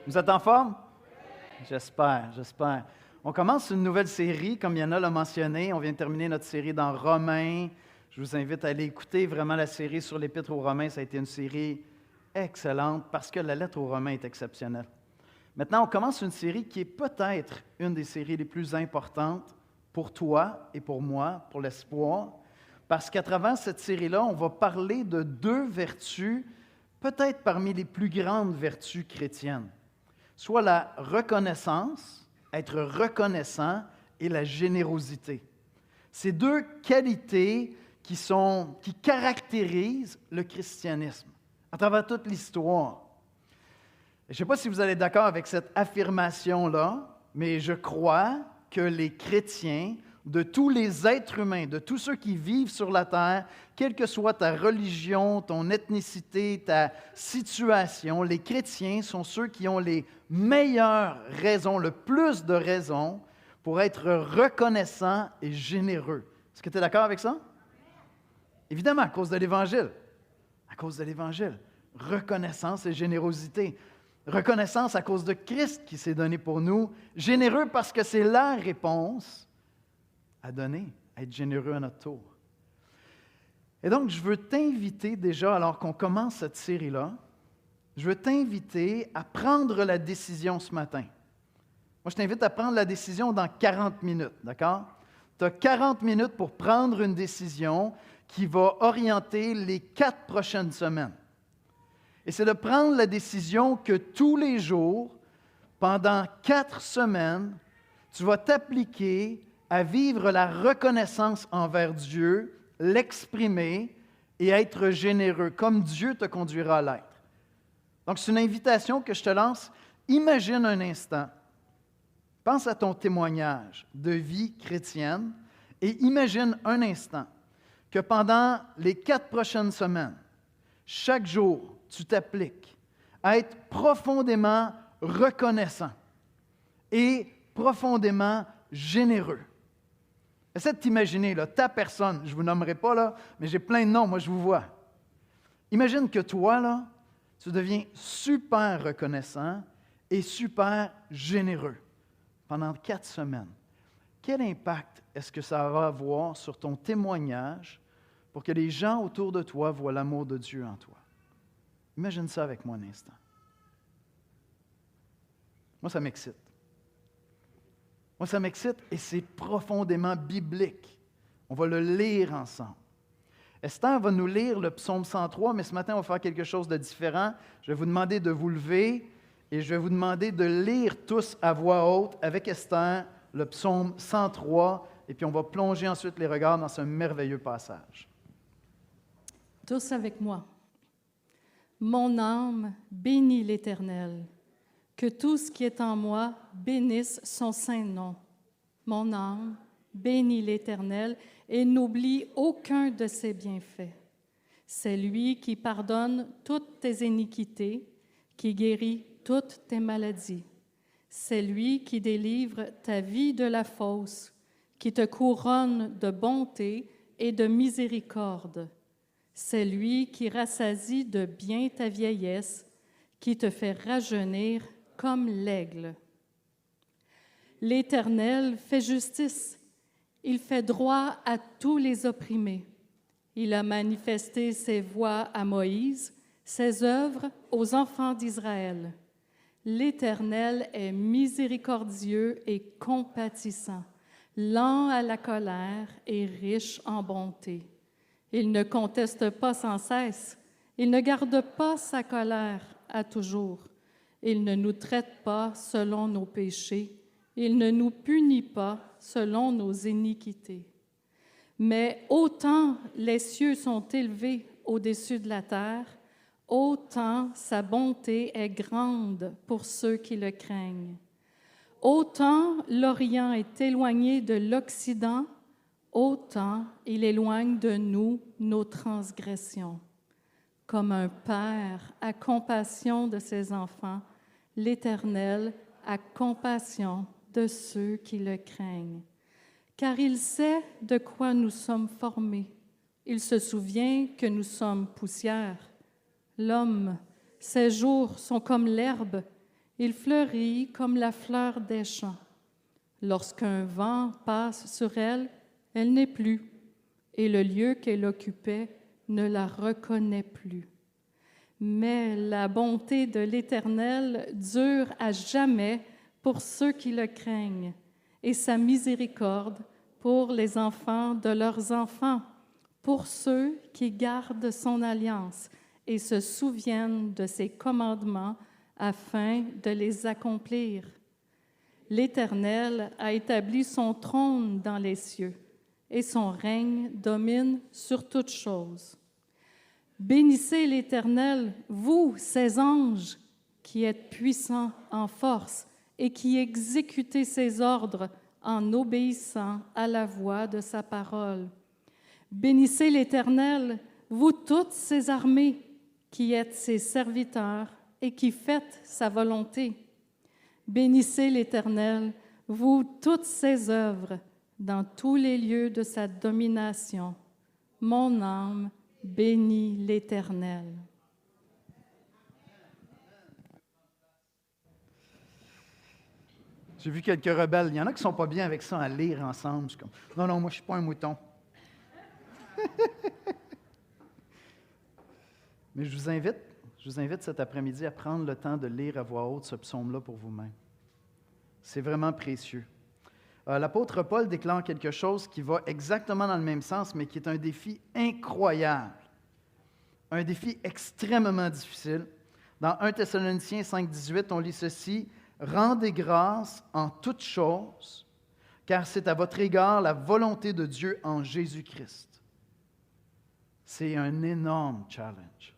Vous êtes en forme? J'espère. On commence une nouvelle série, comme Yana l'a mentionné. On vient de terminer notre série dans Romains. Je vous invite à aller écouter vraiment la série sur l'Épître aux Romains. Ça a été une série excellente parce que la lettre aux Romains est exceptionnelle. Maintenant, on commence une série qui est peut-être une des séries les plus importantes pour toi et pour moi, pour l'espoir, parce qu'à travers cette série-là, on va parler de deux vertus, peut-être parmi les plus grandes vertus chrétiennes, soit la reconnaissance, être reconnaissant, et la générosité. Ces deux qualités qui caractérisent le christianisme à travers toute l'histoire. Je ne sais pas si vous êtes d'accord avec cette affirmation-là, mais je crois que les chrétiens, de tous les êtres humains, de tous ceux qui vivent sur la terre, quelle que soit ta religion, ton ethnicité, ta situation, les chrétiens sont ceux qui ont les meilleures raisons, le plus de raisons pour être reconnaissants et généreux. Est-ce que tu es d'accord avec ça? Évidemment, à cause de l'Évangile. À cause de l'Évangile. Reconnaissance et générosité. Reconnaissance à cause de Christ qui s'est donné pour nous. Généreux parce que c'est la réponse à donner, à être généreux à notre tour. Et donc, je veux t'inviter déjà, alors qu'on commence cette série-là, je veux t'inviter à prendre la décision ce matin. Moi, je t'invite à prendre la décision dans 40 minutes, d'accord? Tu as 40 minutes pour prendre une décision qui va orienter les 4 prochaines semaines. Et c'est de prendre la décision que tous les jours, pendant 4 semaines, tu vas t'appliquer à vivre la reconnaissance envers Dieu, l'exprimer et être généreux, comme Dieu te conduira à l'être. Donc, c'est une invitation que je te lance. Imagine un instant, pense à ton témoignage de vie chrétienne et imagine un instant que pendant les 4 prochaines semaines, chaque jour, tu t'appliques à être profondément reconnaissant et profondément généreux. Essaie de t'imaginer, là, ta personne, je ne vous nommerai pas, là, mais j'ai plein de noms, moi je vous vois. Imagine que toi, là, tu deviens super reconnaissant et super généreux pendant 4 semaines. Quel impact est-ce que ça va avoir sur ton témoignage pour que les gens autour de toi voient l'amour de Dieu en toi? Imagine ça avec moi un instant. Moi, ça m'excite. Moi, ça m'excite et c'est profondément biblique. On va le lire ensemble. Esther va nous lire le psaume 103, mais ce matin, on va faire quelque chose de différent. Je vais vous demander de vous lever et je vais vous demander de lire tous à voix haute avec Esther le psaume 103 et puis on va plonger ensuite les regards dans ce merveilleux passage. Tous avec moi. Mon âme bénit l'Éternel. Que tout ce qui est en moi bénisse son saint nom. Mon âme bénit l'Éternel et n'oublie aucun de ses bienfaits. C'est lui qui pardonne toutes tes iniquités, qui guérit toutes tes maladies. C'est lui qui délivre ta vie de la fosse, qui te couronne de bonté et de miséricorde. C'est lui qui rassasie de bien ta vieillesse, qui te fait rajeunir comme l'aigle. L'Éternel fait justice, il fait droit à tous les opprimés. Il a manifesté ses voies à Moïse, ses œuvres aux enfants d'Israël. L'Éternel est miséricordieux et compatissant, lent à la colère et riche en bonté. Il ne conteste pas sans cesse, il ne garde pas sa colère à toujours. Il ne nous traite pas selon nos péchés, il ne nous punit pas selon nos iniquités. Mais autant les cieux sont élevés au-dessus de la terre, autant sa bonté est grande pour ceux qui le craignent. Autant l'Orient est éloigné de l'Occident, autant il éloigne de nous nos transgressions. Comme un père a compassion de ses enfants, l'Éternel a compassion de ceux qui le craignent. Car il sait de quoi nous sommes formés. Il se souvient que nous sommes poussière. L'homme, ses jours sont comme l'herbe. Il fleurit comme la fleur des champs. Lorsqu'un vent passe sur elle, elle n'est plus, et le lieu qu'elle occupait ne la reconnaît plus. Mais la bonté de l'Éternel dure à jamais pour ceux qui le craignent, et sa miséricorde pour les enfants de leurs enfants, pour ceux qui gardent son alliance et se souviennent de ses commandements afin de les accomplir. L'Éternel a établi son trône dans les cieux, et son règne domine sur toutes choses. Bénissez l'Éternel, vous, ses anges, qui êtes puissants en force et qui exécutez ses ordres en obéissant à la voix de sa parole. Bénissez l'Éternel, vous toutes ses armées, qui êtes ses serviteurs et qui faites sa volonté. Bénissez l'Éternel, vous toutes ses œuvres, dans tous les lieux de sa domination. Mon âme bénit l'Éternel. J'ai vu quelques rebelles. Il y en a qui ne sont pas bien avec ça, à lire ensemble. Je suis comme, non, moi, je ne suis pas un mouton. Mais je vous invite cet après-midi à prendre le temps de lire à voix haute ce psaume-là pour vous-même. C'est vraiment précieux. L'apôtre Paul déclare quelque chose qui va exactement dans le même sens, mais qui est un défi incroyable. Un défi extrêmement difficile. Dans 1 Thessaloniciens 5,18, on lit ceci: « Rendez grâce en toutes choses, car c'est à votre égard la volonté de Dieu en Jésus-Christ. » C'est un énorme challenge.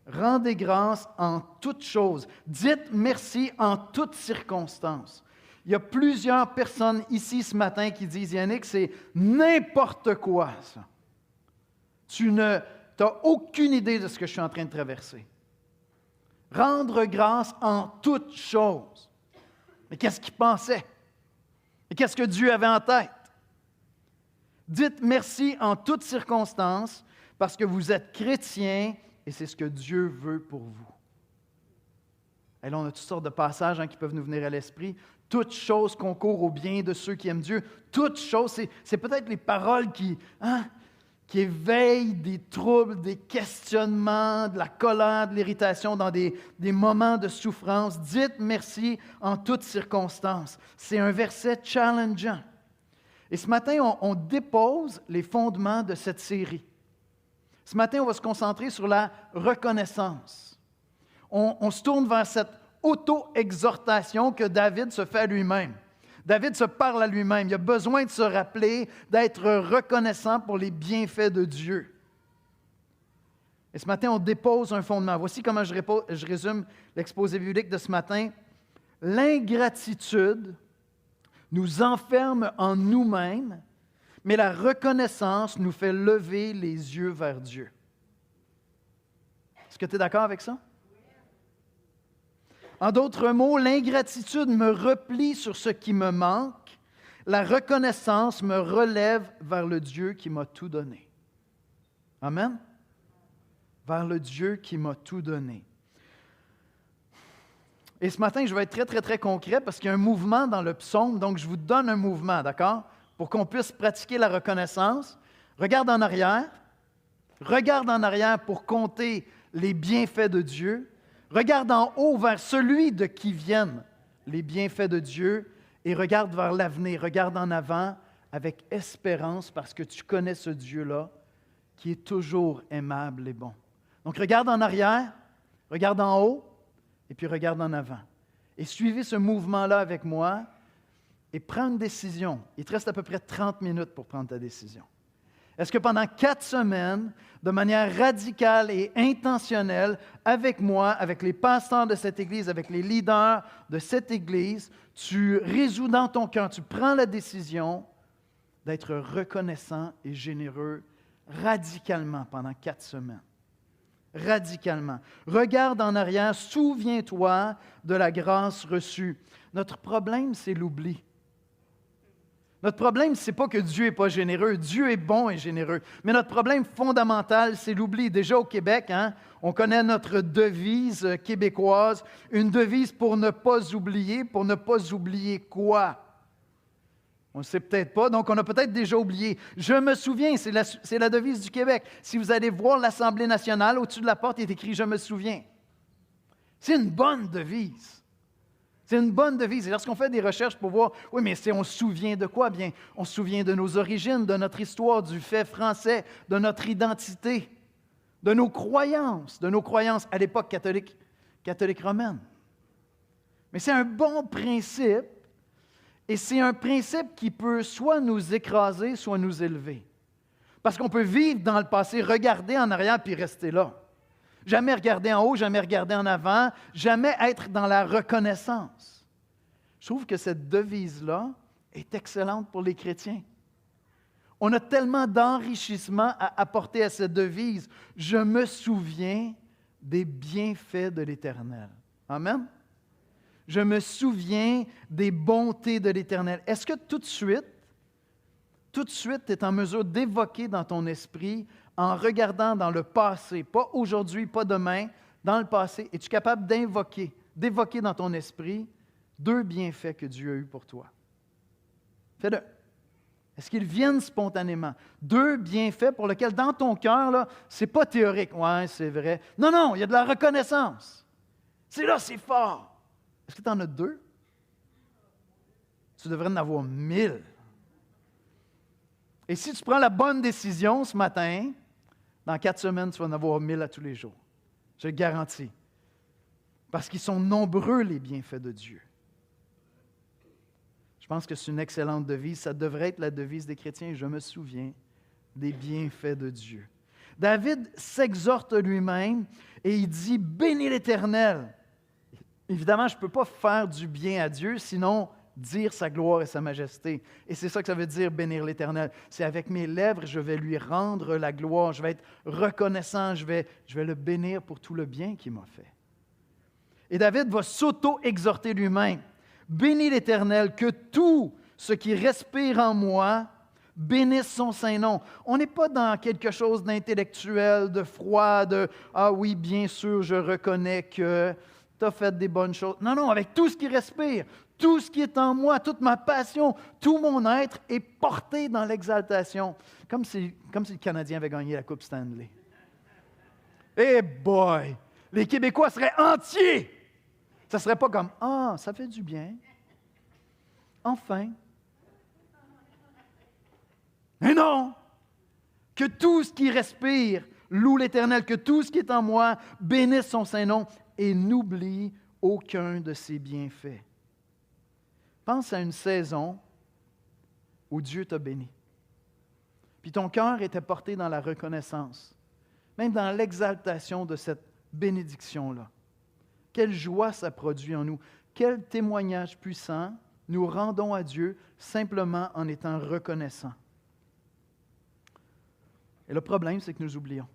Rendez grâce en toutes choses. Dites merci en toutes circonstances. Il y a plusieurs personnes ici ce matin qui disent, Yannick, c'est n'importe quoi, ça. Tu n'as aucune idée de ce que je suis en train de traverser. Rendre grâce en toutes choses. Mais qu'est-ce qu'il pensait? Et qu'est-ce que Dieu avait en tête? Dites merci en toutes circonstances parce que vous êtes chrétiens et c'est ce que Dieu veut pour vous. Et là, on a toutes sortes de passages qui peuvent nous venir à l'esprit. Toutes choses concourent au bien de ceux qui aiment Dieu. Toutes choses, c'est peut-être les paroles qui éveillent des troubles, des questionnements, de la colère, de l'irritation dans des moments de souffrance. Dites merci en toutes circonstances. C'est un verset challengeant. Et ce matin, on dépose les fondements de cette série. Ce matin, on va se concentrer sur la reconnaissance. On se tourne vers cette auto-exhortation que David se fait à lui-même. David se parle à lui-même. Il a besoin de se rappeler, d'être reconnaissant pour les bienfaits de Dieu. Et ce matin, on dépose un fondement. Voici comment je résume l'exposé biblique de ce matin. L'ingratitude nous enferme en nous-mêmes, mais la reconnaissance nous fait lever les yeux vers Dieu. Est-ce que tu es d'accord avec ça? En d'autres mots, l'ingratitude me replie sur ce qui me manque. La reconnaissance me relève vers le Dieu qui m'a tout donné. Amen? Vers le Dieu qui m'a tout donné. Et ce matin, je vais être très, très, très concret parce qu'il y a un mouvement dans le psaume, donc je vous donne un mouvement, d'accord? Pour qu'on puisse pratiquer la reconnaissance. Regarde en arrière pour compter les bienfaits de Dieu. Regarde en haut vers celui de qui viennent les bienfaits de Dieu et regarde vers l'avenir, regarde en avant avec espérance parce que tu connais ce Dieu-là qui est toujours aimable et bon. Donc regarde en arrière, regarde en haut et puis regarde en avant. Et suivez ce mouvement-là avec moi et prends une décision. Il te reste à peu près 30 minutes pour prendre ta décision. Est-ce que pendant 4 semaines, de manière radicale et intentionnelle, avec moi, avec les pasteurs de cette Église, avec les leaders de cette Église, tu résous dans ton cœur, tu prends la décision d'être reconnaissant et généreux radicalement pendant 4 semaines? Radicalement. Regarde en arrière, souviens-toi de la grâce reçue. Notre problème, c'est l'oubli. Notre problème, ce n'est pas que Dieu n'est pas généreux. Dieu est bon et généreux. Mais notre problème fondamental, c'est l'oubli. Déjà au Québec, on connaît notre devise québécoise, une devise pour ne pas oublier. Pour ne pas oublier quoi? On ne sait peut-être pas, donc on a peut-être déjà oublié. Je me souviens, c'est la devise du Québec. Si vous allez voir l'Assemblée nationale, au-dessus de la porte, il est écrit « Je me souviens ». C'est une bonne devise. C'est une bonne devise. Et lorsqu'on fait des recherches pour voir, oui, mais on se souvient de quoi? Bien, on se souvient de nos origines, de notre histoire, du fait français, de notre identité, de nos croyances à l'époque catholique romaine. Mais c'est un bon principe, et c'est un principe qui peut soit nous écraser, soit nous élever. Parce qu'on peut vivre dans le passé, regarder en arrière, puis rester là. Jamais regarder en haut, jamais regarder en avant, jamais être dans la reconnaissance. Je trouve que cette devise-là est excellente pour les chrétiens. On a tellement d'enrichissement à apporter à cette devise. Je me souviens des bienfaits de l'Éternel. Amen? Je me souviens des bontés de l'Éternel. Est-ce que tout de suite, tu es en mesure d'évoquer dans ton esprit, en regardant dans le passé, pas aujourd'hui, pas demain, dans le passé, es-tu capable d'évoquer dans ton esprit 2 bienfaits que Dieu a eus pour toi? Fais-le. Est-ce qu'ils viennent spontanément? 2 bienfaits pour lesquels, dans ton cœur, ce n'est pas théorique. Oui, c'est vrai. Non, il y a de la reconnaissance. C'est là, c'est fort. Est-ce que tu en as 2? Tu devrais en avoir 1000. Et si tu prends la bonne décision ce matin, dans 4 semaines, tu vas en avoir 1000 à tous les jours. Je le garantis. Parce qu'ils sont nombreux, les bienfaits de Dieu. Je pense que c'est une excellente devise. Ça devrait être la devise des chrétiens. Je me souviens des bienfaits de Dieu. David s'exhorte lui-même et il dit « Bénis l'Éternel ». Évidemment, je ne peux pas faire du bien à Dieu, sinon dire sa gloire et sa majesté. Et c'est ça que ça veut dire, bénir l'Éternel. C'est avec mes lèvres, je vais lui rendre la gloire, je vais être reconnaissant, je vais le bénir pour tout le bien qu'il m'a fait. Et David va s'auto-exhorter lui-même. Bénis l'Éternel, que tout ce qui respire en moi bénisse son saint nom. On n'est pas dans quelque chose d'intellectuel, de froid, de « Ah oui, bien sûr, je reconnais que tu as fait des bonnes choses. » Non, avec tout ce qui respire, tout ce qui est en moi, toute ma passion, tout mon être est porté dans l'exaltation. Comme si le Canadien avait gagné la Coupe Stanley. Eh boy! Les Québécois seraient entiers! Ça ne serait pas comme « Ah, ça fait du bien. Enfin. » Mais non! Que tout ce qui respire loue l'Éternel, que tout ce qui est en moi bénisse son saint nom et n'oublie aucun de ses bienfaits. Pense à une saison où Dieu t'a béni. Puis ton cœur était porté dans la reconnaissance, même dans l'exaltation de cette bénédiction-là. Quelle joie ça produit en nous. Quel témoignage puissant nous rendons à Dieu simplement en étant reconnaissants. Et le problème, c'est que nous oublions.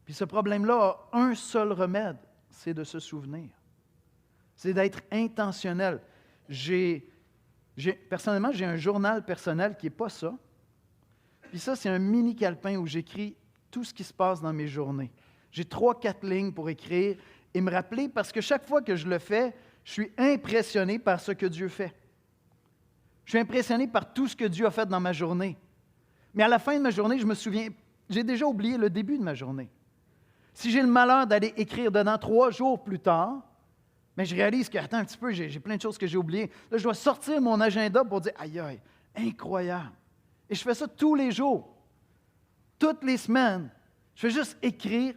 Puis ce problème-là a un seul remède, c'est de se souvenir. C'est d'être intentionnel. Personnellement, j'ai un journal personnel qui n'est pas ça. Puis ça, c'est un mini calepin où j'écris tout ce qui se passe dans mes journées. J'ai 3-4 lignes pour écrire et me rappeler, parce que chaque fois que je le fais, je suis impressionné par ce que Dieu fait. Je suis impressionné par tout ce que Dieu a fait dans ma journée. Mais à la fin de ma journée, je me souviens, j'ai déjà oublié le début de ma journée. Si j'ai le malheur d'aller écrire dedans 3 jours plus tard, mais je réalise que, attends un petit peu, j'ai plein de choses que j'ai oubliées. Là, je dois sortir mon agenda pour dire, aïe, aïe, incroyable. Et je fais ça tous les jours, toutes les semaines. Je fais juste écrire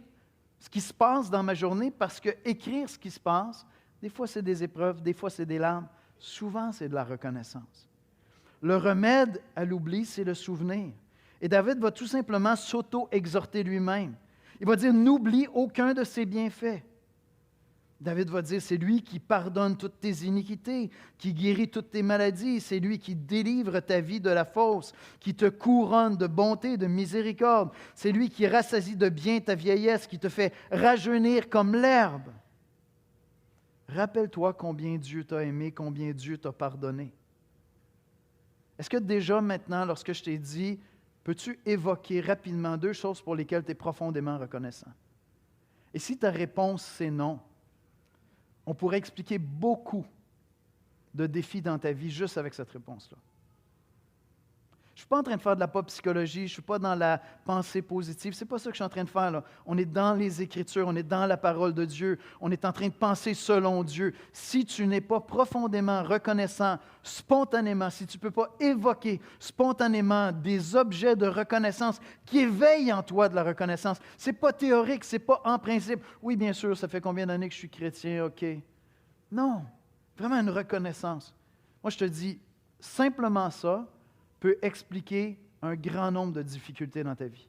ce qui se passe dans ma journée, parce que écrire ce qui se passe, des fois c'est des épreuves, des fois c'est des larmes, souvent c'est de la reconnaissance. Le remède à l'oubli, c'est le souvenir. Et David va tout simplement s'auto-exhorter lui-même. Il va dire, n'oublie aucun de ses bienfaits. David va dire, c'est lui qui pardonne toutes tes iniquités, qui guérit toutes tes maladies, c'est lui qui délivre ta vie de la fausse, qui te couronne de bonté, de miséricorde, c'est lui qui rassasie de bien ta vieillesse, qui te fait rajeunir comme l'herbe. Rappelle-toi combien Dieu t'a aimé, combien Dieu t'a pardonné. Est-ce que déjà maintenant, lorsque je t'ai dit, peux-tu évoquer rapidement 2 choses pour lesquelles tu es profondément reconnaissant? Et si ta réponse c'est non, on pourrait expliquer beaucoup de défis dans ta vie juste avec cette réponse-là. Je ne suis pas en train de faire de la pop psychologie, je ne suis pas dans la pensée positive, ce n'est pas ça que je suis en train de faire là. On est dans les Écritures, on est dans la parole de Dieu, on est en train de penser selon Dieu. Si tu n'es pas profondément reconnaissant, spontanément, si tu ne peux pas évoquer spontanément des objets de reconnaissance qui éveillent en toi de la reconnaissance, ce n'est pas théorique, ce n'est pas en principe. Oui, bien sûr, ça fait combien d'années que je suis chrétien, OK. Non, vraiment une reconnaissance. Moi, je te dis, simplement ça peut expliquer un grand nombre de difficultés dans ta vie.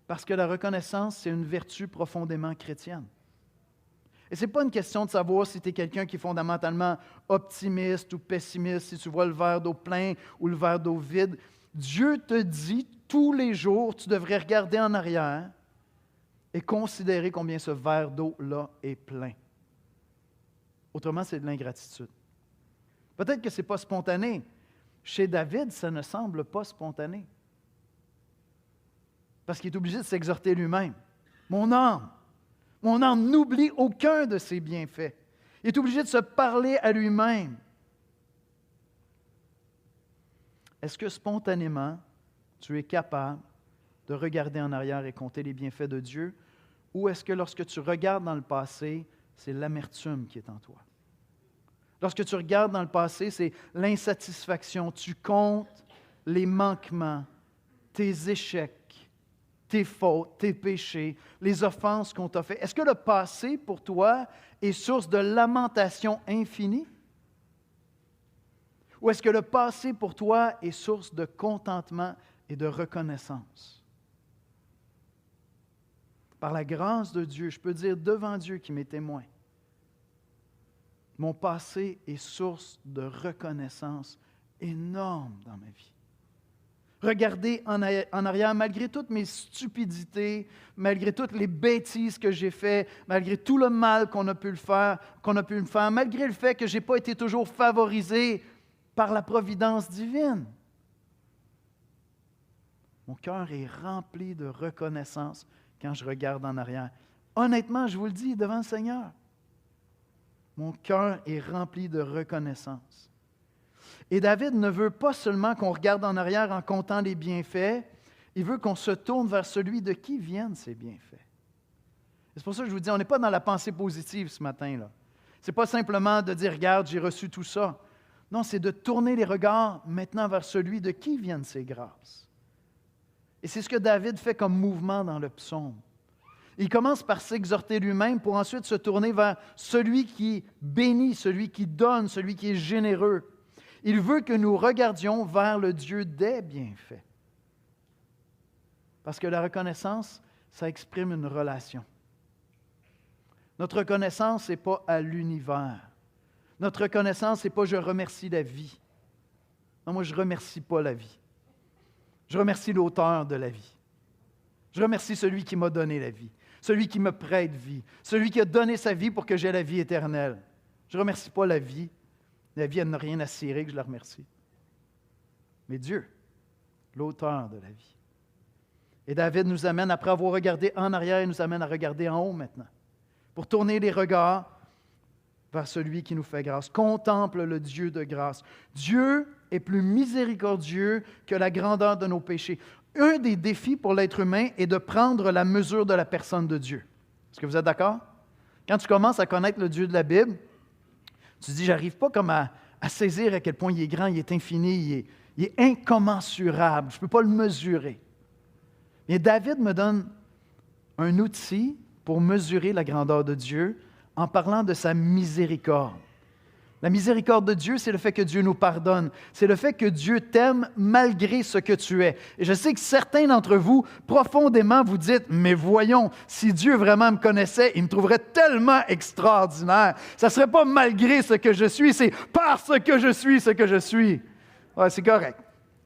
Parce que la reconnaissance, c'est une vertu profondément chrétienne. Et ce n'est pas une question de savoir si tu es quelqu'un qui est fondamentalement optimiste ou pessimiste, si tu vois le verre d'eau plein ou le verre d'eau vide. Dieu te dit tous les jours, tu devrais regarder en arrière et considérer combien ce verre d'eau-là est plein. Autrement, c'est de l'ingratitude. Peut-être que ce n'est pas spontané. Chez David, ça ne semble pas spontané. Parce qu'il est obligé de s'exhorter lui-même. Mon âme, n'oublie aucun de ses bienfaits. Il est obligé de se parler à lui-même. Est-ce que spontanément, tu es capable de regarder en arrière et compter les bienfaits de Dieu? Ou est-ce que lorsque tu regardes dans le passé, c'est l'amertume qui est en toi? Lorsque tu regardes dans le passé, c'est l'insatisfaction. Tu comptes les manquements, tes échecs, tes fautes, tes péchés, les offenses qu'on t'a faites. Est-ce que le passé, pour toi, est source de lamentation infinie? Ou est-ce que le passé, pour toi, est source de contentement et de reconnaissance? Par la grâce de Dieu, je peux dire devant Dieu qui m'est témoin, mon passé est source de reconnaissance énorme dans ma vie. Regardez en arrière, malgré toutes mes stupidités, malgré toutes les bêtises que j'ai faites, malgré tout le mal qu'on a pu me faire, malgré le fait que je n'ai pas été toujours favorisé par la providence divine. Mon cœur est rempli de reconnaissance quand je regarde en arrière. Honnêtement, je vous le dis devant le Seigneur. Mon cœur est rempli de reconnaissance. Et David ne veut pas seulement qu'on regarde en arrière en comptant les bienfaits, il veut qu'on se tourne vers celui de qui viennent ces bienfaits. C'est pour ça que je vous dis, on n'est pas dans la pensée positive ce matin-là. Ce n'est pas simplement de dire, regarde, j'ai reçu tout ça. Non, c'est de tourner les regards maintenant vers celui de qui viennent ces grâces. Et c'est ce que David fait comme mouvement dans le psaume. Il commence par s'exhorter lui-même pour ensuite se tourner vers celui qui bénit, celui qui donne, celui qui est généreux. Il veut que nous regardions vers le Dieu des bienfaits. Parce que la reconnaissance, ça exprime une relation. Notre reconnaissance, ce n'est pas à l'univers. Notre reconnaissance, ce n'est pas « je remercie la vie ». Non, moi, je ne remercie pas la vie. Je remercie l'auteur de la vie. Je remercie celui qui m'a donné la vie, celui qui me prête vie, celui qui a donné sa vie pour que j'aie la vie éternelle. Je ne remercie pas la vie. La vie, elle n'a rien à cirer que je la remercie. Mais Dieu, l'auteur de la vie. Et David nous amène, après avoir regardé en arrière, il nous amène à regarder en haut maintenant, pour tourner les regards vers celui qui nous fait grâce. Contemple le Dieu de grâce. Dieu est plus miséricordieux que la grandeur de nos péchés. Un des défis pour l'être humain est de prendre la mesure de la personne de Dieu. Est-ce que vous êtes d'accord? Quand tu commences à connaître le Dieu de la Bible, tu te dis, j'arrive pas comme à saisir à quel point il est grand, il est infini, il est incommensurable, je ne peux pas le mesurer. Mais David me donne un outil pour mesurer la grandeur de Dieu en parlant de sa miséricorde. La miséricorde de Dieu, c'est le fait que Dieu nous pardonne. C'est le fait que Dieu t'aime malgré ce que tu es. Et je sais que certains d'entre vous, profondément, vous dites, mais voyons, si Dieu vraiment me connaissait, il me trouverait tellement extraordinaire. Ça ne serait pas malgré ce que je suis, c'est parce que je suis ce que je suis. Ouais, c'est correct.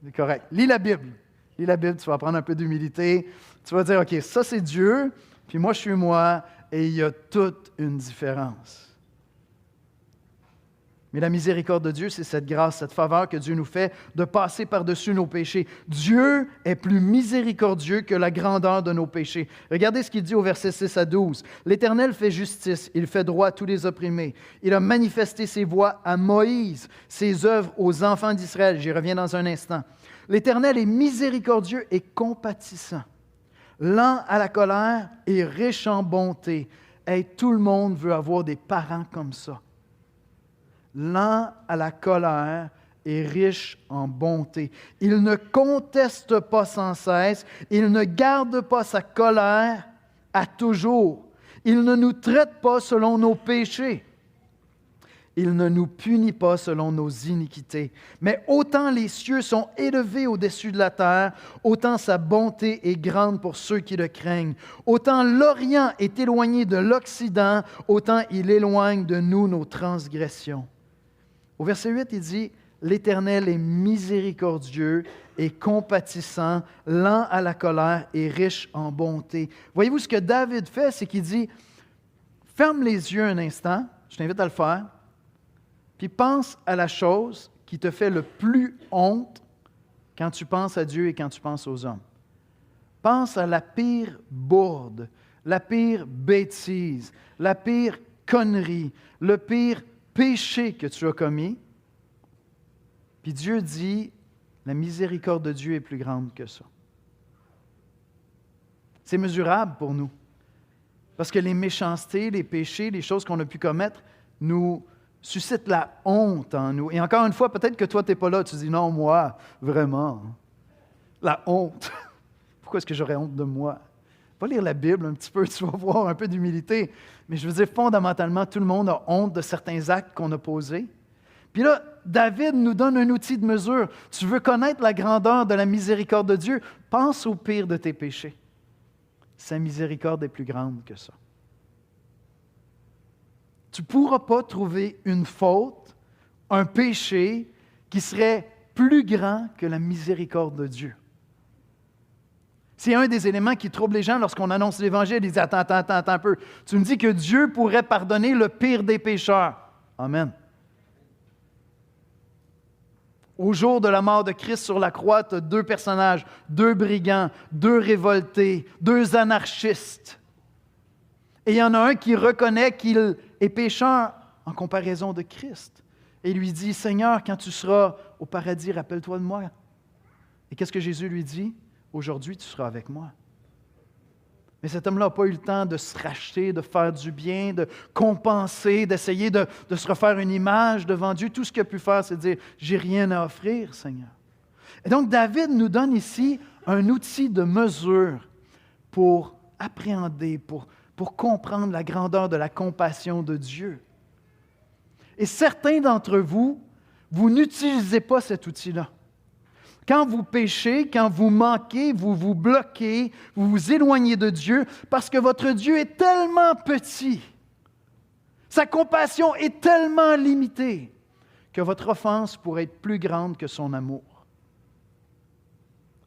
C'est correct. Lis la Bible. Lis la Bible, tu vas prendre un peu d'humilité. Tu vas dire, OK, ça c'est Dieu, puis moi je suis moi, et il y a toute une différence. Mais la miséricorde de Dieu, c'est cette grâce, cette faveur que Dieu nous fait de passer par-dessus nos péchés. Dieu est plus miséricordieux que la grandeur de nos péchés. Regardez ce qu'il dit au verset 6 à 12. « L'Éternel fait justice, il fait droit à tous les opprimés. Il a manifesté ses voies à Moïse, ses œuvres aux enfants d'Israël. » J'y reviens dans un instant. « L'Éternel est miséricordieux et compatissant, lent à la colère et riche en bonté. » Hey, tout le monde veut avoir des parents comme ça. Lent à la colère et riche en bonté. Il ne conteste pas sans cesse, il ne garde pas sa colère à toujours. Il ne nous traite pas selon nos péchés. Il ne nous punit pas selon nos iniquités. Mais autant les cieux sont élevés au-dessus de la terre, autant sa bonté est grande pour ceux qui le craignent. Autant l'Orient est éloigné de l'Occident, autant il éloigne de nous nos transgressions. Au verset 8, il dit « L'Éternel est miséricordieux et compatissant, lent à la colère et riche en bonté. » Voyez-vous, ce que David fait, c'est qu'il dit « Ferme les yeux un instant, je t'invite à le faire, puis pense à la chose qui te fait le plus honte quand tu penses à Dieu et quand tu penses aux hommes. Pense à la pire bourde, la pire bêtise, la pire connerie, le pire péché que tu as commis. Puis Dieu dit, la miséricorde de Dieu est plus grande que ça. C'est mesurable pour nous. Parce que les méchancetés, les péchés, les choses qu'on a pu commettre nous suscitent la honte en nous. Et encore une fois, peut-être que toi, tu n'es pas là. Tu dis, non, moi, vraiment. La honte. Pourquoi est-ce que j'aurais honte de moi? Va lire la Bible un petit peu, tu vas voir un peu d'humilité. Mais je veux dire, fondamentalement, tout le monde a honte de certains actes qu'on a posés. Puis là, David nous donne un outil de mesure. Tu veux connaître la grandeur de la miséricorde de Dieu? Pense au pire de tes péchés. Sa miséricorde est plus grande que ça. Tu ne pourras pas trouver une faute, un péché qui serait plus grand que la miséricorde de Dieu. C'est un des éléments qui trouble les gens lorsqu'on annonce l'Évangile. Ils disent, attends un peu. Tu me dis que Dieu pourrait pardonner le pire des pécheurs. Amen. Au jour de la mort de Christ sur la croix, tu as deux personnages, deux brigands, deux révoltés, deux anarchistes. Et il y en a un qui reconnaît qu'il est pécheur en comparaison de Christ. Et il lui dit, Seigneur, quand tu seras au paradis, rappelle-toi de moi. Et qu'est-ce que Jésus lui dit? Aujourd'hui, tu seras avec moi. Mais cet homme-là n'a pas eu le temps de se racheter, de faire du bien, de compenser, d'essayer de se refaire une image devant Dieu. Tout ce qu'il a pu faire, c'est de dire, j'ai rien à offrir, Seigneur. Et donc, David nous donne ici un outil de mesure pour appréhender, pour comprendre la grandeur de la compassion de Dieu. Et certains d'entre vous, vous n'utilisez pas cet outil-là. Quand vous péchez, quand vous manquez, vous vous bloquez, vous vous éloignez de Dieu parce que votre Dieu est tellement petit, sa compassion est tellement limitée que votre offense pourrait être plus grande que son amour.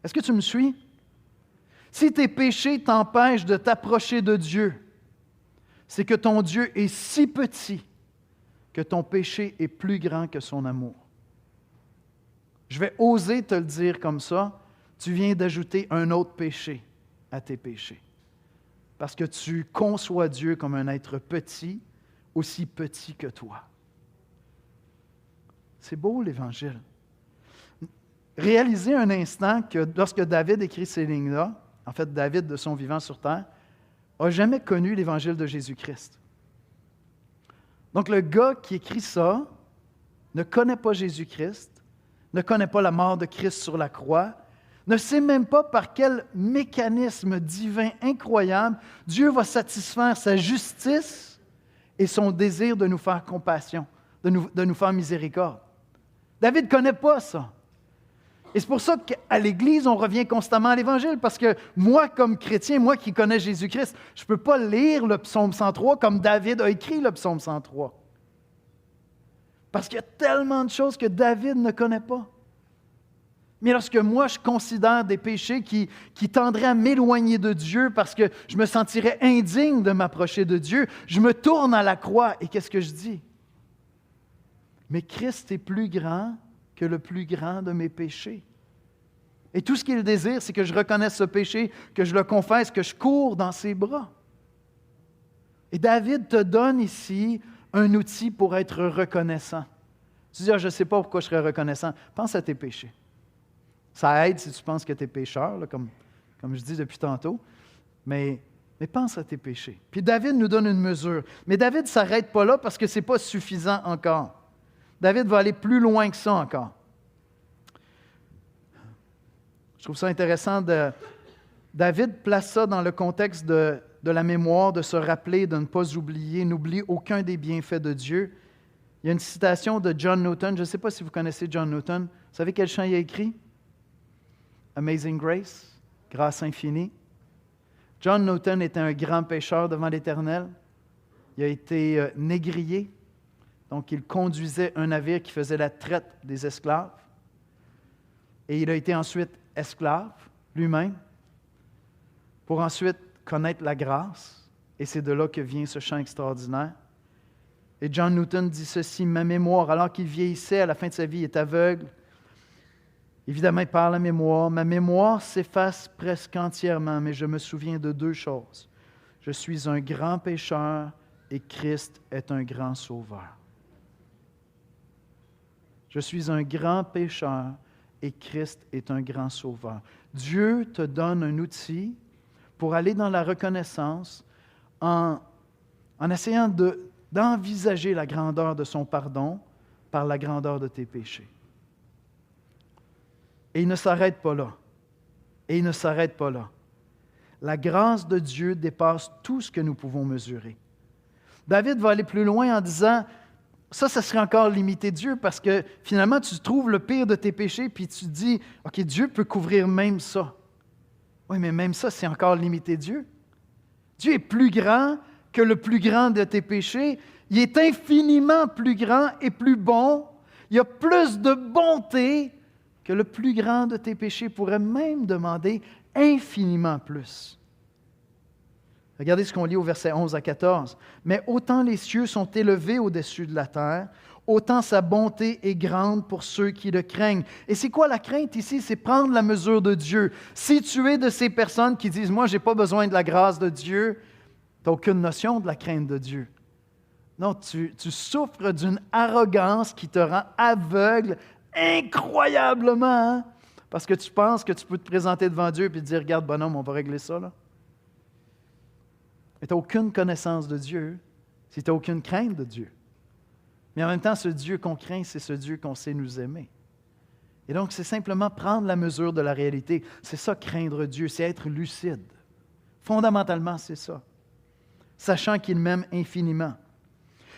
Est-ce que tu me suis? Si tes péchés t'empêchent de t'approcher de Dieu, c'est que ton Dieu est si petit que ton péché est plus grand que son amour. Je vais oser te le dire comme ça, tu viens d'ajouter un autre péché à tes péchés. Parce que tu conçois Dieu comme un être petit, aussi petit que toi. C'est beau l'Évangile. Réalisez un instant que lorsque David écrit ces lignes-là, en fait David de son vivant sur terre, n'a jamais connu l'Évangile de Jésus-Christ. Donc le gars qui écrit ça ne connaît pas Jésus-Christ, ne connaît pas la mort de Christ sur la croix, ne sait même pas par quel mécanisme divin incroyable Dieu va satisfaire sa justice et son désir de nous faire compassion, de nous faire miséricorde. David ne connaît pas ça. Et c'est pour ça qu'à l'Église, on revient constamment à l'Évangile, parce que moi, comme chrétien, moi qui connais Jésus-Christ, je ne peux pas lire le psaume 103 comme David a écrit le psaume 103. Parce qu'il y a tellement de choses que David ne connaît pas. Mais lorsque moi, je considère des péchés qui tendraient à m'éloigner de Dieu parce que je me sentirais indigne de m'approcher de Dieu, je me tourne à la croix et qu'est-ce que je dis? Mais Christ est plus grand que le plus grand de mes péchés. Et tout ce qu'il désire, c'est que je reconnaisse ce péché, que je le confesse, que je cours dans ses bras. Et David te donne ici un outil pour être reconnaissant. Tu dis, je ne sais pas pourquoi je serais reconnaissant. Pense à tes péchés. Ça aide si tu penses que tu es pécheur, là, comme je dis depuis tantôt. Mais pense à tes péchés. Puis David nous donne une mesure. Mais David ne s'arrête pas là parce que ce n'est pas suffisant encore. David va aller plus loin que ça encore. Je trouve ça intéressant. David place ça dans le contexte de la mémoire, de se rappeler, de ne pas oublier. N'oublie aucun des bienfaits de Dieu. Il y a une citation de John Newton. Je ne sais pas si vous connaissez John Newton. Vous savez quel chant il a écrit? Amazing Grace, grâce infinie. John Newton était un grand pécheur devant l'Éternel. Il a été négrier. Donc, il conduisait un navire qui faisait la traite des esclaves. Et il a été ensuite esclave lui-même pour ensuite connaître la grâce. Et c'est de là que vient ce chant extraordinaire. Et John Newton dit ceci, « Ma mémoire, alors qu'il vieillissait à la fin de sa vie, est aveugle. » Évidemment, il parle à la mémoire. « Ma mémoire s'efface presque entièrement, mais je me souviens de deux choses. Je suis un grand pécheur et Christ est un grand sauveur. » Je suis un grand pécheur et Christ est un grand sauveur. Dieu te donne un outil pour aller dans la reconnaissance en essayant d'envisager la grandeur de son pardon par la grandeur de tes péchés. Et il ne s'arrête pas là. Et il ne s'arrête pas là. La grâce de Dieu dépasse tout ce que nous pouvons mesurer. David va aller plus loin en disant, ça serait encore limiter Dieu parce que finalement, tu trouves le pire de tes péchés puis tu te dis, OK, Dieu peut couvrir même ça. Oui, mais même ça, c'est encore limiter Dieu. Dieu est plus grand que le plus grand de tes péchés. Il est infiniment plus grand et plus bon. Il y a plus de bonté que le plus grand de tes péchés pourrait même demander infiniment plus. Regardez ce qu'on lit au verset 11 à 14. « Mais autant les cieux sont élevés au-dessus de la terre, autant sa bonté est grande pour ceux qui le craignent. » Et c'est quoi la crainte ici? C'est prendre la mesure de Dieu. Si tu es de ces personnes qui disent « Moi, je n'ai pas besoin de la grâce de Dieu », tu n'as aucune notion de la crainte de Dieu. Non, tu souffres d'une arrogance qui te rend aveugle incroyablement, hein? Parce que tu penses que tu peux te présenter devant Dieu et te dire « Regarde, bonhomme, on va régler ça, là. » Mais tu n'as aucune connaissance de Dieu si tu n'as aucune crainte de Dieu. Mais en même temps, ce Dieu qu'on craint, c'est ce Dieu qu'on sait nous aimer. Et donc, c'est simplement prendre la mesure de la réalité. C'est ça, craindre Dieu, c'est être lucide. Fondamentalement, c'est ça. Sachant qu'il m'aime infiniment.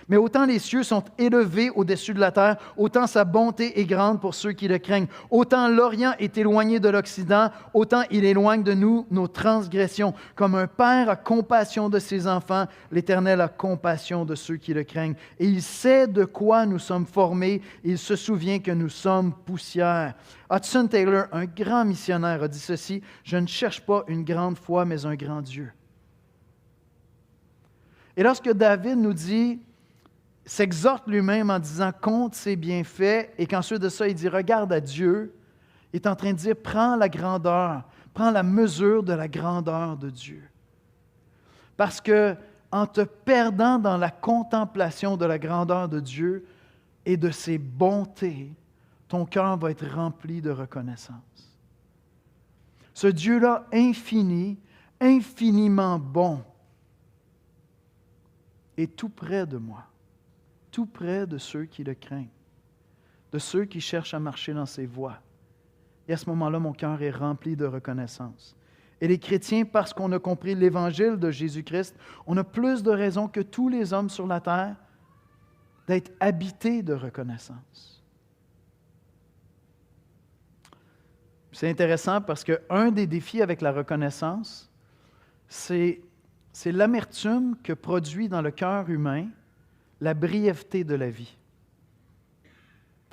Mais autant les cieux sont élevés au-dessus de la terre, autant sa bonté est grande pour ceux qui le craignent. Autant l'Orient est éloigné de l'Occident, autant il éloigne de nous nos transgressions. Comme un père a compassion de ses enfants, l'Éternel a compassion de ceux qui le craignent. Et il sait de quoi nous sommes formés, il se souvient que nous sommes poussière. Hudson Taylor, un grand missionnaire, a dit ceci, « Je ne cherche pas une grande foi, mais un grand Dieu. » Et lorsque David nous dit, s'exhorte lui-même en disant « compte ses bienfaits » et qu'ensuite de ça, il dit « regarde à Dieu », il est en train de dire « prends la grandeur, prends la mesure de la grandeur de Dieu. » Parce que en te perdant dans la contemplation de la grandeur de Dieu et de ses bontés, ton cœur va être rempli de reconnaissance. Ce Dieu-là infini, infiniment bon, est tout près de moi. Tout près de ceux qui le craignent, de ceux qui cherchent à marcher dans ses voies. Et à ce moment-là, mon cœur est rempli de reconnaissance. Et les chrétiens, parce qu'on a compris l'Évangile de Jésus-Christ, on a plus de raisons que tous les hommes sur la terre d'être habités de reconnaissance. C'est intéressant parce qu'un des défis avec la reconnaissance, c'est l'amertume que produit dans le cœur humain la brièveté de la vie.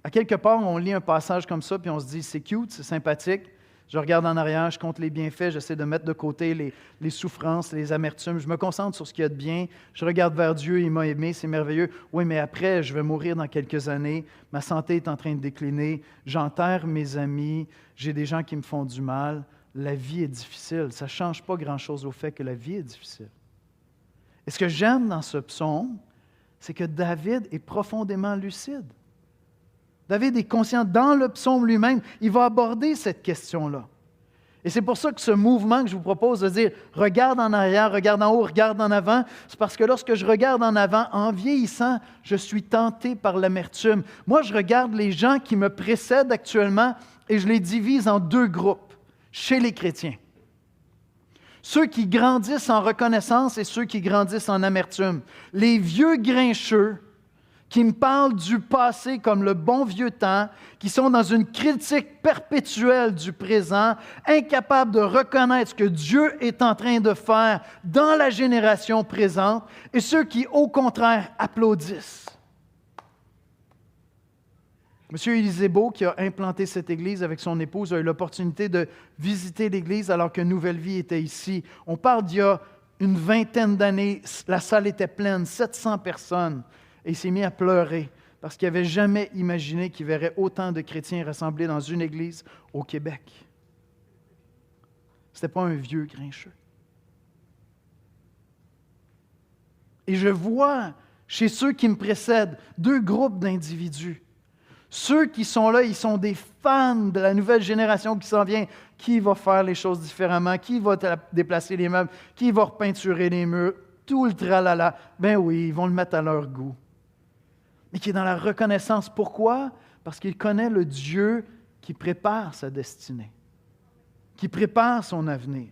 À quelque part, on lit un passage comme ça, puis on se dit, c'est cute, c'est sympathique, Je regarde en arrière, je compte les bienfaits, j'essaie de mettre de côté les souffrances, les amertumes. Je me concentre sur ce qu'il y a de bien. Je regarde vers Dieu, il m'a aimé, c'est merveilleux. Oui, mais après, je vais mourir dans quelques années. Ma santé est en train de décliner. J'enterre mes amis. J'ai des gens qui me font du mal. La vie est difficile. Ça ne change pas grand-chose au fait que la vie est difficile. Et ce que j'aime dans ce psaume, c'est que David est profondément lucide. David est conscient dans le psaume lui-même, il va aborder cette question-là. Et c'est pour ça que ce mouvement que je vous propose de dire « regarde en arrière, regarde en haut, regarde en avant », c'est parce que lorsque je regarde en avant, en vieillissant, je suis tenté par l'amertume. Moi, je regarde les gens qui me précèdent actuellement et je les divise en deux groupes chez les chrétiens. Ceux qui grandissent en reconnaissance et ceux qui grandissent en amertume. Les vieux grincheux qui me parlent du passé comme le bon vieux temps, qui sont dans une critique perpétuelle du présent, incapables de reconnaître ce que Dieu est en train de faire dans la génération présente, et ceux qui, au contraire, applaudissent. M. Élisée-Beau, qui a implanté cette église avec son épouse, a eu l'opportunité de visiter l'église alors que Nouvelle Vie était ici. On parle d'il y a une vingtaine d'années, la salle était pleine, 700 personnes. Et il s'est mis à pleurer parce qu'il n'avait jamais imaginé qu'il verrait autant de chrétiens rassemblés dans une église au Québec. Ce n'était pas un vieux grincheux. Et je vois chez ceux qui me précèdent deux groupes d'individus. Ceux qui sont là, ils sont des fans de la nouvelle génération qui s'en vient. Qui va faire les choses différemment? Qui va déplacer les meubles? Qui va repeinturer les murs? Tout le tralala. Ben oui, ils vont le mettre à leur goût. Mais qui est dans la reconnaissance. Pourquoi? Parce qu'il connaît le Dieu qui prépare sa destinée, qui prépare son avenir.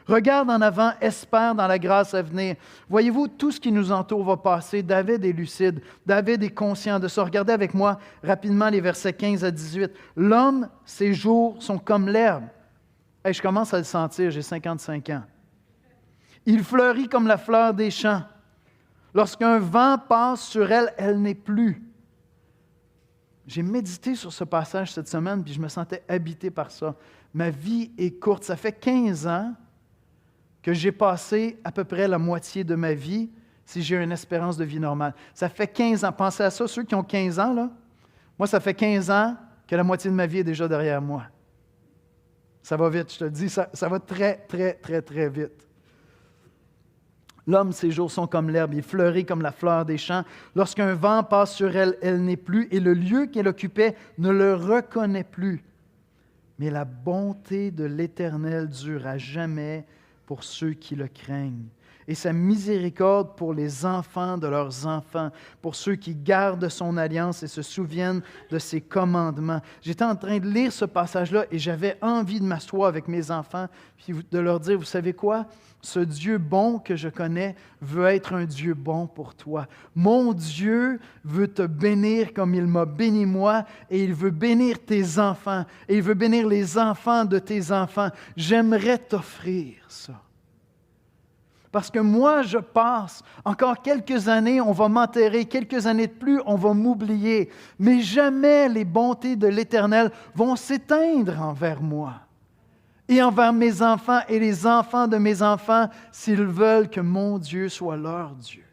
Regarde en avant, espère dans la grâce à venir. Voyez-vous, tout ce qui nous entoure va passer. David est lucide, David est conscient de ça. Regardez avec moi rapidement les versets 15 à 18. L'homme, ses jours sont comme l'herbe. Hey, je commence à le sentir, j'ai 55 ans. Il fleurit comme la fleur des champs. Lorsqu'un vent passe sur elle, elle n'est plus. J'ai médité sur ce passage cette semaine, puis je me sentais habité par ça. Ma vie est courte. Ça fait 15 ans que j'ai passé à peu près la moitié de ma vie si j'ai une espérance de vie normale. Ça fait 15 ans. Pensez à ça, ceux qui ont 15 ans, là. Moi, ça fait 15 ans que la moitié de ma vie est déjà derrière moi. Ça va vite, je te le dis. Ça va très, très, très, très vite. L'homme, ses jours sont comme l'herbe, il fleurit comme la fleur des champs. Lorsqu'un vent passe sur elle, elle n'est plus, et le lieu qu'elle occupait ne le reconnaît plus. Mais la bonté de l'Éternel dure à jamais pour ceux qui le craignent. Et sa miséricorde pour les enfants de leurs enfants, pour ceux qui gardent son alliance et se souviennent de ses commandements. J'étais en train de lire ce passage-là et j'avais envie de m'asseoir avec mes enfants et de leur dire, vous savez quoi? Ce Dieu bon que je connais veut être un Dieu bon pour toi. Mon Dieu veut te bénir comme il m'a béni moi et il veut bénir tes enfants et il veut bénir les enfants de tes enfants. J'aimerais t'offrir ça. Parce que moi, je passe, encore quelques années, on va m'enterrer, quelques années de plus, on va m'oublier. Mais jamais les bontés de l'Éternel vont s'éteindre envers moi et envers mes enfants et les enfants de mes enfants s'ils veulent que mon Dieu soit leur Dieu.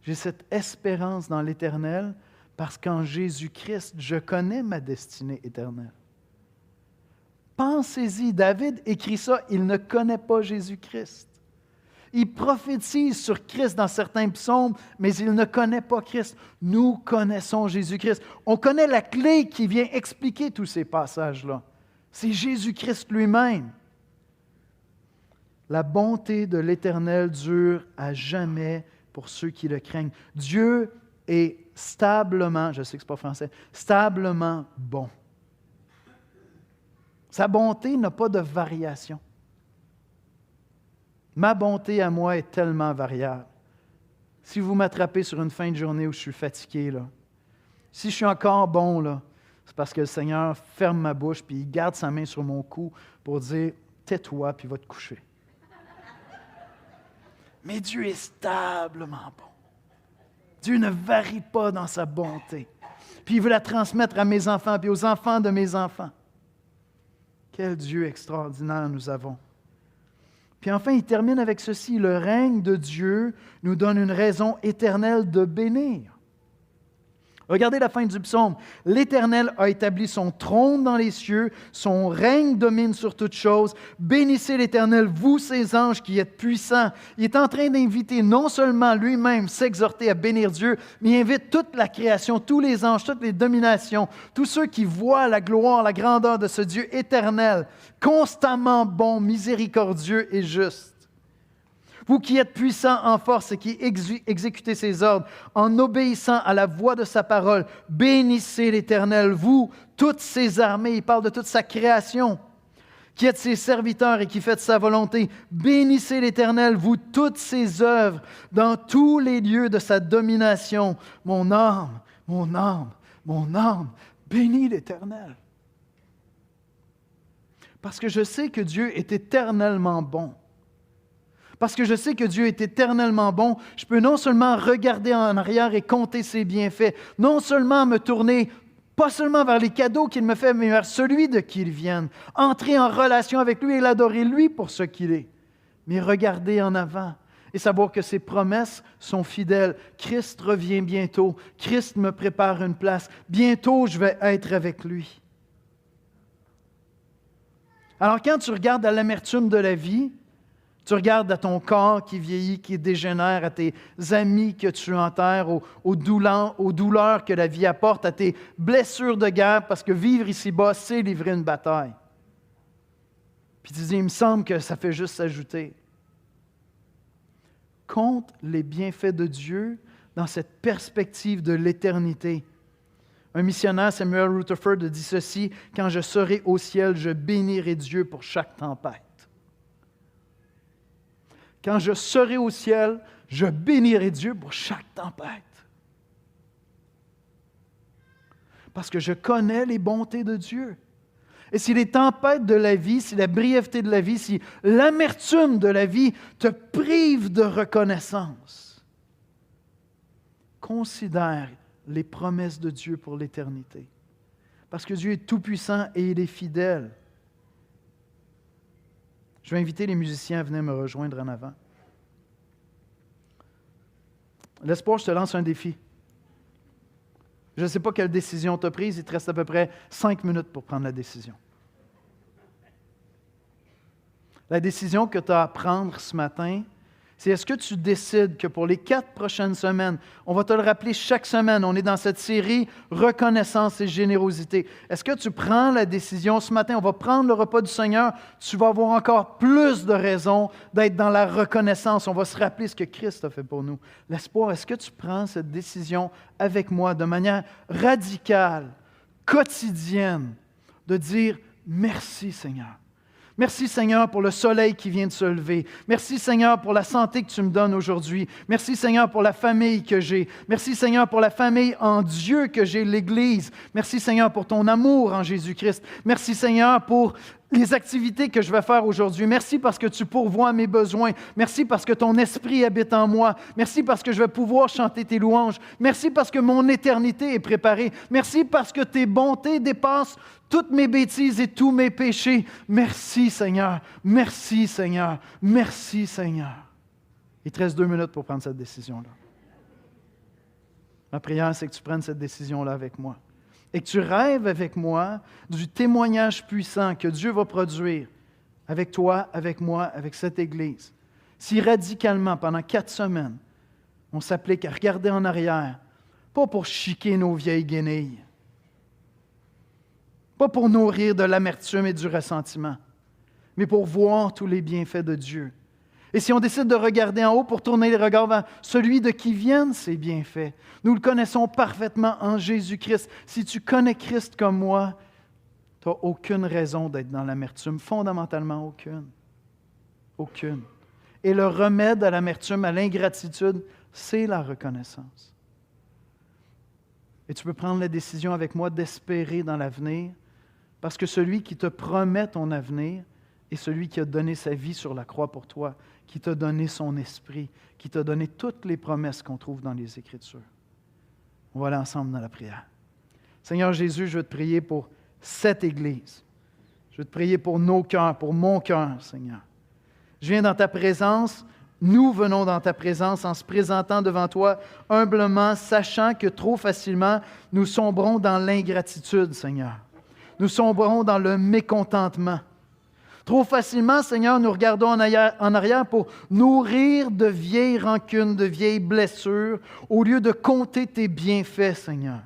J'ai cette espérance dans l'Éternel parce qu'en Jésus-Christ, je connais ma destinée éternelle. Pensez-y, David écrit ça, il ne connaît pas Jésus-Christ. Il prophétise sur Christ dans certains psaumes, mais il ne connaît pas Christ. Nous connaissons Jésus-Christ. On connaît la clé qui vient expliquer tous ces passages-là. C'est Jésus-Christ lui-même. La bonté de l'Éternel dure à jamais pour ceux qui le craignent. Dieu est stablement, je sais que ce n'est pas français, stablement bon. Sa bonté n'a pas de variation. Ma bonté à moi est tellement variable. Si vous m'attrapez sur une fin de journée où je suis fatigué, là, si je suis encore bon, là, c'est parce que le Seigneur ferme ma bouche puis il garde sa main sur mon cou pour dire « tais-toi puis va te coucher ». Mais Dieu est stablement bon. Dieu ne varie pas dans sa bonté. Puis il veut la transmettre à mes enfants puis aux enfants de mes enfants. Quel Dieu extraordinaire nous avons. Puis enfin, il termine avec ceci. Le règne de Dieu nous donne une raison éternelle de bénir. Regardez la fin du psaume. L'Éternel a établi son trône dans les cieux, son règne domine sur toutes choses. Bénissez l'Éternel, vous ses anges qui êtes puissants. Il est en train d'inviter non seulement lui-même s'exhorter à bénir Dieu, mais il invite toute la création, tous les anges, toutes les dominations, tous ceux qui voient la gloire, la grandeur de ce Dieu éternel, constamment bon, miséricordieux et juste. Vous qui êtes puissants en force et qui exécutez ses ordres, en obéissant à la voix de sa parole, bénissez l'Éternel, vous, toutes ses armées, il parle de toute sa création, qui êtes ses serviteurs et qui faites sa volonté. Bénissez l'Éternel, vous, toutes ses œuvres, dans tous les lieux de sa domination. Mon âme, mon âme, mon âme, bénis l'Éternel. Parce que je sais que Dieu est éternellement bon. Parce que je sais que Dieu est éternellement bon, je peux non seulement regarder en arrière et compter ses bienfaits, non seulement me tourner, pas seulement vers les cadeaux qu'il me fait, mais vers celui de qui il vient, entrer en relation avec lui et l'adorer lui pour ce qu'il est, mais regarder en avant et savoir que ses promesses sont fidèles. Christ revient bientôt, Christ me prépare une place, bientôt je vais être avec lui. Alors quand tu regardes à l'amertume de la vie, tu regardes à ton corps qui vieillit, qui dégénère, à tes amis que tu enterres, aux douleurs que la vie apporte, à tes blessures de guerre, parce que vivre ici-bas, c'est livrer une bataille. Puis tu dis, il me semble que ça fait juste s'ajouter. Compte les bienfaits de Dieu dans cette perspective de l'éternité. Un missionnaire, Samuel Rutherford, dit ceci, « Quand je serai au ciel, je bénirai Dieu pour chaque tempête. » Quand je serai au ciel, je bénirai Dieu pour chaque tempête. Parce que je connais les bontés de Dieu. Et si les tempêtes de la vie, si la brièveté de la vie, si l'amertume de la vie te prive de reconnaissance, considère les promesses de Dieu pour l'éternité. Parce que Dieu est tout-puissant et il est fidèle. Je vais inviter les musiciens à venir me rejoindre en avant. L'espoir, je te lance un défi. Je ne sais pas quelle décision tu as prise, il te reste à peu près 5 minutes pour prendre la décision. La décision que tu as à prendre ce matin, c'est est-ce que tu décides que pour les 4 prochaines semaines, on va te le rappeler chaque semaine, on est dans cette série Reconnaissance et générosité. Est-ce que tu prends la décision ce matin, on va prendre le repas du Seigneur, tu vas avoir encore plus de raisons d'être dans la reconnaissance. On va se rappeler ce que Christ a fait pour nous. L'espoir, est-ce que tu prends cette décision avec moi de manière radicale, quotidienne, de dire merci Seigneur. Merci Seigneur pour le soleil qui vient de se lever. Merci Seigneur pour la santé que tu me donnes aujourd'hui. Merci Seigneur pour la famille que j'ai. Merci Seigneur pour la famille en Dieu que j'ai, l'Église. Merci Seigneur pour ton amour en Jésus-Christ. Merci Seigneur pour les activités que je vais faire aujourd'hui. Merci parce que tu pourvois mes besoins. Merci parce que ton esprit habite en moi. Merci parce que je vais pouvoir chanter tes louanges. Merci parce que mon éternité est préparée. Merci parce que tes bontés dépassent toutes mes bêtises et tous mes péchés. Merci Seigneur. Merci Seigneur. Merci Seigneur. Il te reste 2 minutes pour prendre cette décision-là. Ma prière, c'est que tu prennes cette décision-là avec moi. Et que tu rêves avec moi du témoignage puissant que Dieu va produire avec toi, avec moi, avec cette Église. Si radicalement, pendant 4 semaines, on s'applique à regarder en arrière, pas pour chiquer nos vieilles guenilles, pas pour nourrir de l'amertume et du ressentiment, mais pour voir tous les bienfaits de Dieu. Et si on décide de regarder en haut pour tourner les regards vers celui de qui viennent ces bienfaits, nous le connaissons parfaitement en Jésus-Christ. Si tu connais Christ comme moi, tu n'as aucune raison d'être dans l'amertume, fondamentalement aucune. Aucune. Et le remède à l'amertume, à l'ingratitude, c'est la reconnaissance. Et tu peux prendre la décision avec moi d'espérer dans l'avenir, parce que celui qui te promet ton avenir est celui qui a donné sa vie sur la croix pour toi, qui t'a donné son esprit, qui t'a donné toutes les promesses qu'on trouve dans les Écritures. On va aller ensemble dans la prière. Seigneur Jésus, je veux te prier pour cette Église. Je Je veux te prier pour nos cœurs, pour mon cœur, Seigneur. Je viens dans ta présence, nous venons dans ta présence en se présentant devant toi humblement, sachant que trop facilement, nous sombrons dans l'ingratitude, Seigneur. Nous sombrons dans le mécontentement. Trop facilement, Seigneur, nous regardons en arrière pour nourrir de vieilles rancunes, de vieilles blessures, au lieu de compter tes bienfaits, Seigneur.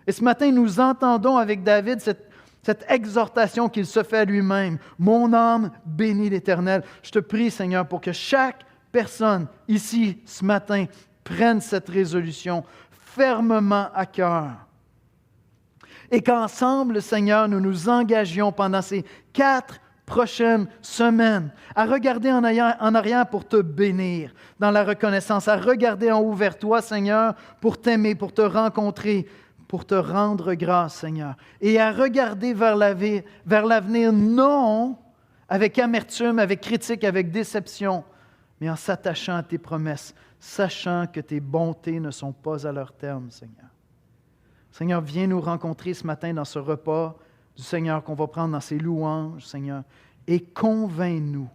Et ce matin, nous entendons avec David cette exhortation qu'il se fait à lui-même. « Mon âme bénit l'Éternel. » Je te prie, Seigneur, pour que chaque personne ici, ce matin, prenne cette résolution fermement à cœur. Et qu'ensemble, Seigneur, nous nous engagions pendant ces 4 prochaines semaines à regarder en arrière pour te bénir dans la reconnaissance, à regarder en haut vers toi, Seigneur, pour t'aimer, pour te rencontrer, pour te rendre grâce, Seigneur, et à regarder vers l'avenir, non avec amertume, avec critique, avec déception, mais en s'attachant à tes promesses, sachant que tes bontés ne sont pas à leur terme, Seigneur. Seigneur, viens nous rencontrer ce matin dans ce repas du Seigneur qu'on va prendre dans ces louanges, Seigneur, et convainc-nous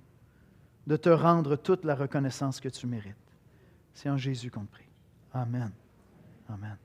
de te rendre toute la reconnaissance que tu mérites. C'est en Jésus qu'on te prie. Amen. Amen.